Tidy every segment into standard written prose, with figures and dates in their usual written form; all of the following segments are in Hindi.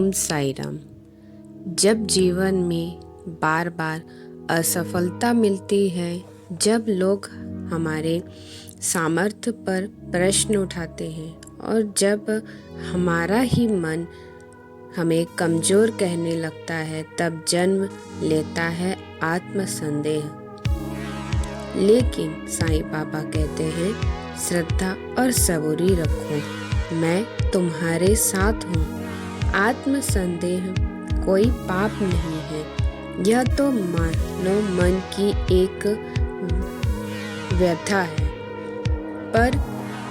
ओम साई राम। जब जीवन में बार बार असफलता मिलती है, जब लोग हमारे सामर्थ्य पर प्रश्न उठाते हैं और जब हमारा ही मन हमें कमज़ोर कहने लगता है, तब जन्म लेता है आत्मसंदेह। लेकिन साईं बाबा कहते हैं, श्रद्धा और सबूरी रखो, मैं तुम्हारे साथ हूँ। आत्मसंदेह कोई पाप नहीं है, यह तो मानव मन की एक व्यथा है। पर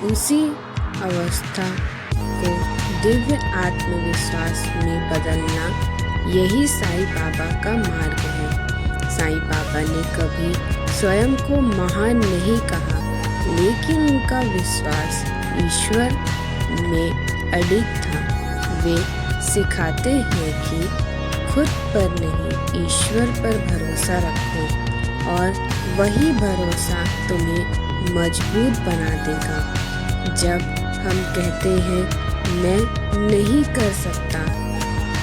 उसी अवस्था को दिव्य आत्मविश्वास में बदलना, यही साईं बाबा का मार्ग है। साईं बाबा ने कभी स्वयं को महान नहीं कहा, लेकिन उनका विश्वास ईश्वर में अडिग था। वे सिखाते हैं कि खुद पर नहीं, ईश्वर पर भरोसा रखो और वही भरोसा तुम्हें मजबूत बना देगा। जब हम कहते हैं मैं नहीं कर सकता,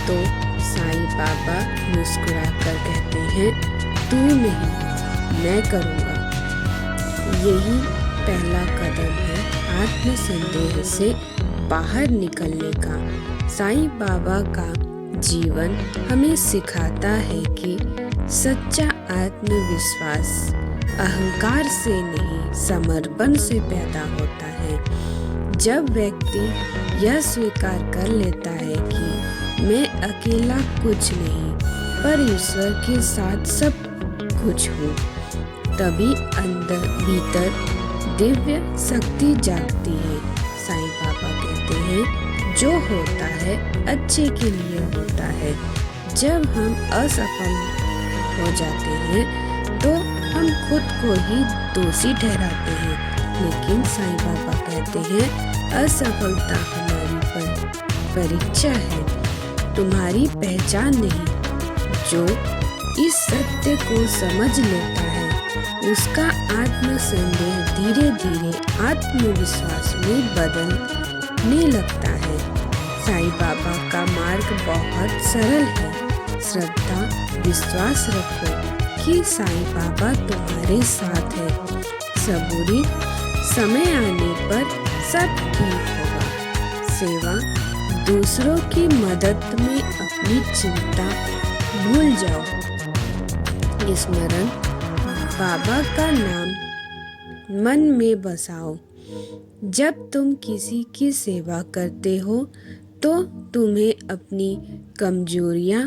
तो साईं बाबा मुस्कुराकर कहते हैं, तू नहीं, मैं करूँगा। यही पहला कदम है आत्मसंदेह से बाहर निकलने का। साईं बाबा का जीवन हमें सिखाता है कि सच्चा आत्मविश्वास अहंकार से नहीं, समर्पण से पैदा होता है। जब व्यक्ति यह स्वीकार कर लेता है कि मैं अकेला कुछ नहीं, पर ईश्वर के साथ सब कुछ हूँ, तभी अंदर भीतर दिव्य शक्ति जागती है। साईं बाबा कहते हैं, जो होता है अच्छे के लिए होता है। जब हम असफल हो जाते हैं तो हम खुद को ही दोषी ठहराते हैं, लेकिन साईं बाबा कहते हैं, असफलता हमारी परीक्षा है, तुम्हारी पहचान नहीं। जो इस सत्य को समझ लेता है, उसका आत्मसंदेह धीरे धीरे आत्मविश्वास में बदलने लगता है। साईं बाबा का मार्ग बहुत सरल है। श्रद्धा, विश्वास रखो कि साईं बाबा तुम्हारे साथ है। सबूरी, समय आने पर सब ठीक होगा। सेवा, दूसरों की मदद में अपनी चिंता भूल जाओ। स्मरण, बाबा का नाम मन में बसाओ। जब तुम किसी की सेवा करते हो तो तुम्हें अपनी कमजोरियां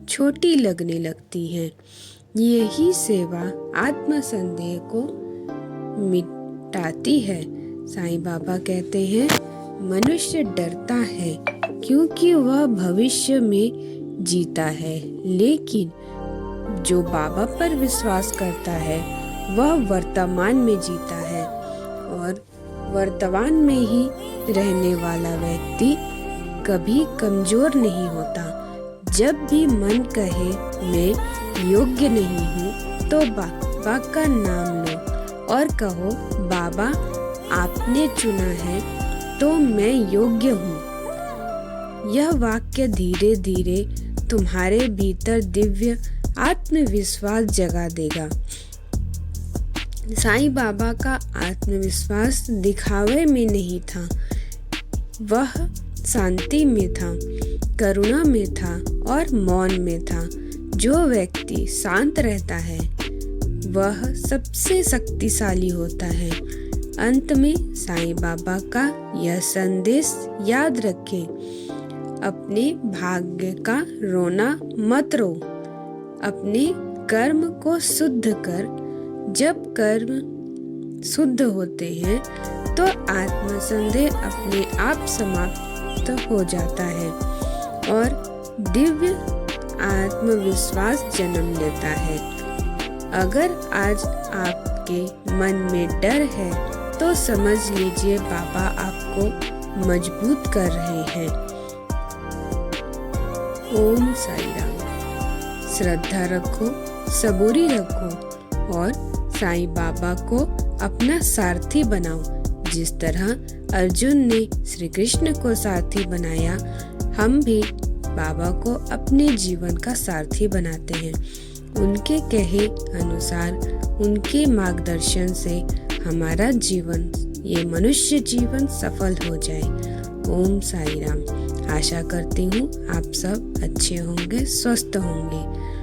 छोटी लगने लगती हैं। यही सेवा आत्मसंदेह को मिटाती है। साईं बाबा कहते हैं, मनुष्य डरता है क्योंकि वह भविष्य में जीता है, लेकिन जो बाबा पर विश्वास करता है वह वर्तमान में जीता है। और वर्तमान में ही रहने वाला व्यक्ति कभी कमजोर नहीं होता। जब भी मन कहे मैं योग्य नहीं हूँ, तो बाबा का नाम लो और कहो, बाबा आपने चुना है तो मैं योग्य हूँ। यह वाक्य धीरे धीरे तुम्हारे भीतर दिव्य आत्मविश्वास जगा देगा। साईं बाबा का आत्मविश्वास दिखावे में नहीं था, वह शांति में था, करुणा में था और मौन में था। जो व्यक्ति शांत रहता है वह सबसे शक्तिशाली होता है। अंत में साईं बाबा का यह संदेश याद रखें, अपने भाग्य का रोना मत रो, अपने कर्म को शुद्ध कर। जब कर्म शुद्ध होते हैं तो आत्मसंदेह अपने आप समाप्त हो जाता है और दिव्य आत्मविश्वास जन्म लेता है। अगर आज आपके मन में डर है तो समझ लीजिए बाबा आपको मजबूत कर रहे हैं। ओम साई राम। श्रद्धा रखो, सबूरी रखो और साईं बाबा को अपना सारथी बनाओ। जिस तरह अर्जुन ने श्री कृष्ण को सारथी बनाया, हम भी बाबा को अपने जीवन का सारथी बनाते हैं। उनके कहे अनुसार, उनके मार्गदर्शन से हमारा जीवन, ये मनुष्य जीवन सफल हो जाए। ओम साई राम। आशा करती हूँ आप सब अच्छे होंगे, स्वस्थ होंगे।